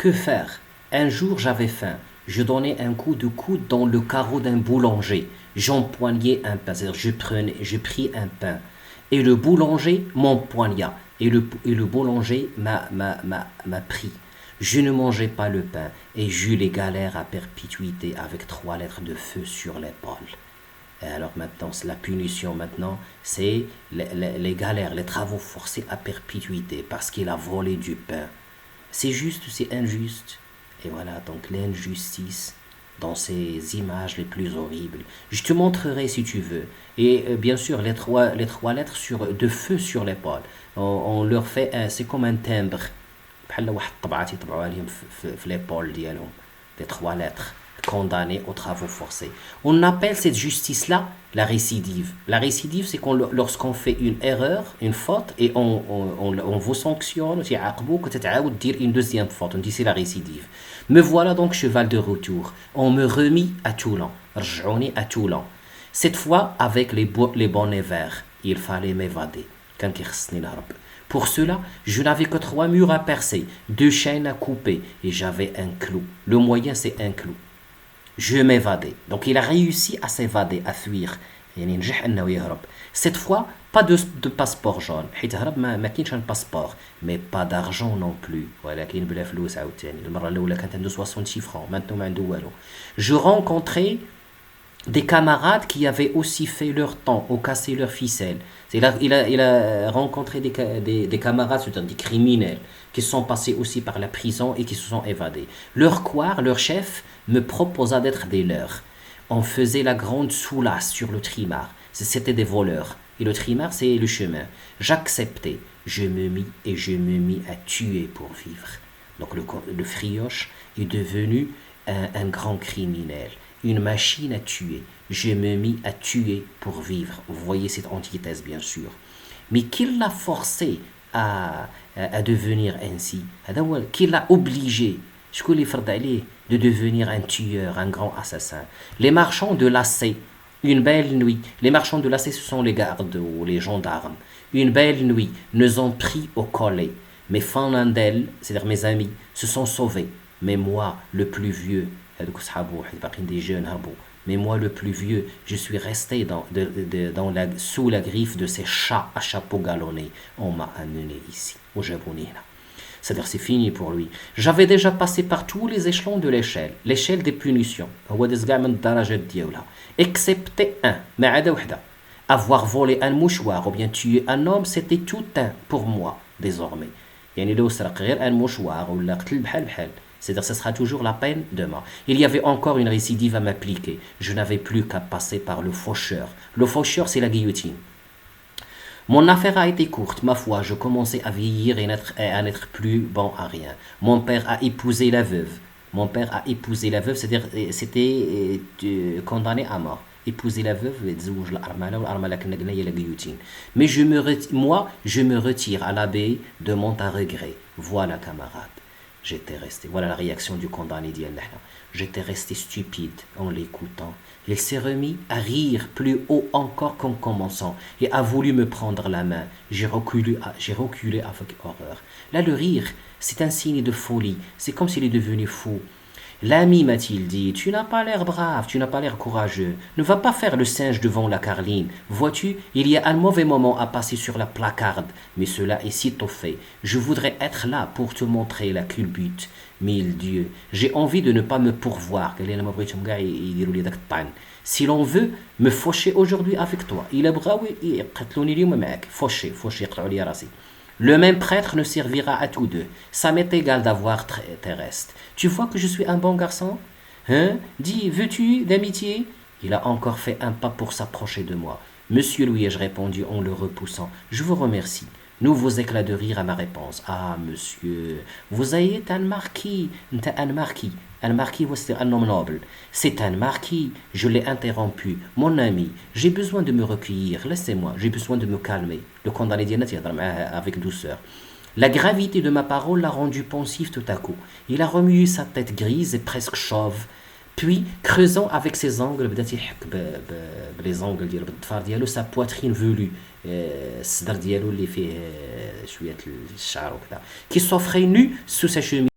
Que faire? Un jour j'avais faim. Je donnais un coup de coude dans le carreau d'un boulanger. J'empoignai un pain, c'est-à-dire je pris un pain. Et le boulanger m'empoigna. Et le boulanger m'a pris. Je ne mangeais pas le pain et j'eus les galères à perpétuité avec 3 lettres de feu sur l'épaule. Et alors maintenant, la punition maintenant, c'est les galères, les travaux forcés à perpétuité parce qu'il a volé du pain. C'est juste, c'est injuste. Et voilà, donc l'injustice dans ces images les plus horribles. Je te montrerai si tu veux. Et bien sûr, les trois lettres de feu sur l'épaule. On leur fait, c'est comme un timbre. بحال واحد الطبعات يطبعوها لهم في l'épaule ديالهم. Les 3 lettres. Condamnés aux travaux forcés. On appelle cette justice-là la récidive. La récidive, c'est lorsqu'on fait une erreur, une faute, et on vous sanctionne, une deuxième faute. On dit c'est la récidive. Me voilà donc cheval de retour. On me remit à Toulon. رجعوني à Toulon. Cette fois avec les bonnets verts. Il fallait m'évader. كان كيخصني نهرب. Pour cela, je n'avais que 3 murs à percer, 2 chaînes à couper, et j'avais un clou. Le moyen, c'est un clou. Je m'évadais. Donc il a réussi à s'évader, à fuir. يعني نجح انه يهرب. Cette fois, pas de passeport jaune. حيت هرب ما كاينش un passeport, mais pas d'argent non plus. ولكن بلا فلوس عاوتاني. المره الاولى كانت عنده 66 francs, maintenant ما عنده والو. Je rencontrais des camarades qui avaient aussi fait leur temps, ont cassé leurs ficelles. Il a rencontré des camarades, c'est-à-dire des criminels, qui sont passés aussi par la prison et qui se sont évadés. Leur couard, leur chef, me proposa d'être des leurs. On faisait la grande soulasse sur le trimar. C'était des voleurs. Et le trimar, c'est le chemin. J'acceptais. Je me mis à tuer pour vivre. Donc le frioche est devenu un grand criminel. Une machine à tuer. Je me mis à tuer pour vivre. Vous voyez cette antithèse, bien sûr. Mais qui l'a forcé à devenir ainsi? Qui l'a obligé? De devenir un tueur, un grand assassin. Les marchands de lacets. Une belle nuit. Les marchands de lacets, ce sont les gardes ou les gendarmes. Une belle nuit, nous ont pris au collet. Mes fanandels, c'est-à-dire mes amis, se sont sauvés. Mais moi, le plus vieux, mais moi le plus vieux, je suis resté sous la griffe de ces chats à chapeau galonné. On m'a amené ici, au Japonais. C'est-à-dire c'est fini pour lui. J'avais déjà passé par tous les échelons de l'échelle des punitions. Excepté un, avoir volé un mouchoir ou bien tué un homme, c'était tout un pour moi désormais. Un mouchoir ou c'est-à-dire que ce sera toujours la peine de mort. Il y avait encore une récidive à m'appliquer. Je n'avais plus qu'à passer par le faucheur. Le faucheur, c'est la guillotine. Mon affaire a été courte, ma foi, je commençais à vieillir et à n'être plus bon à rien. Mon père a épousé la veuve. C'est-à-dire c'était condamné à mort. Épouser la veuve, mais je me retire à l'abbaye de Monte à regret. Voilà, camarade. J'étais resté, voilà la réaction du condamné d'Yallah. J'étais resté stupide en l'écoutant. Il s'est remis à rire plus haut encore qu'en commençant et a voulu me prendre la main. J'ai reculé avec horreur. Là, le rire, c'est un signe de folie. C'est comme s'il est devenu fou. L'ami, m'a-t-il dit, tu n'as pas l'air brave, tu n'as pas l'air courageux. Ne va pas faire le singe devant la carline. Vois-tu, il y a un mauvais moment à passer sur la placarde, mais cela est sitôt fait. Je voudrais être là pour te montrer la culbute. Mille dieux, j'ai envie de ne pas me pourvoir. Si l'on veut me faucher aujourd'hui avec toi, le même prêtre ne servira à tous deux. Ça m'est égal d'avoir tes restes. Tu vois que je suis un bon garçon? Hein? Dis, veux-tu d'amitié? Il a encore fait un pas pour s'approcher de moi. Monsieur Louis, ai-je répondu en le repoussant. Je vous remercie. Nouveaux éclats de rire à ma réponse. Ah, monsieur, vous êtes un marquis. Un marquis, c'est un homme noble. C'est un marquis. Je l'ai interrompu. Mon ami, j'ai besoin de me recueillir. Laissez-moi, j'ai besoin de me calmer. Le condamné Diana avec douceur. La gravité de ma parole l'a rendu pensif tout à coup. Il a remué sa tête grise et presque chauve. Puis, creusant avec ses ongles, les ongles ديالو, sa poitrine velue, الصدر ديالو اللي فيه شوية الشعر وكذا, qui s'offrait nu sous sa chemise.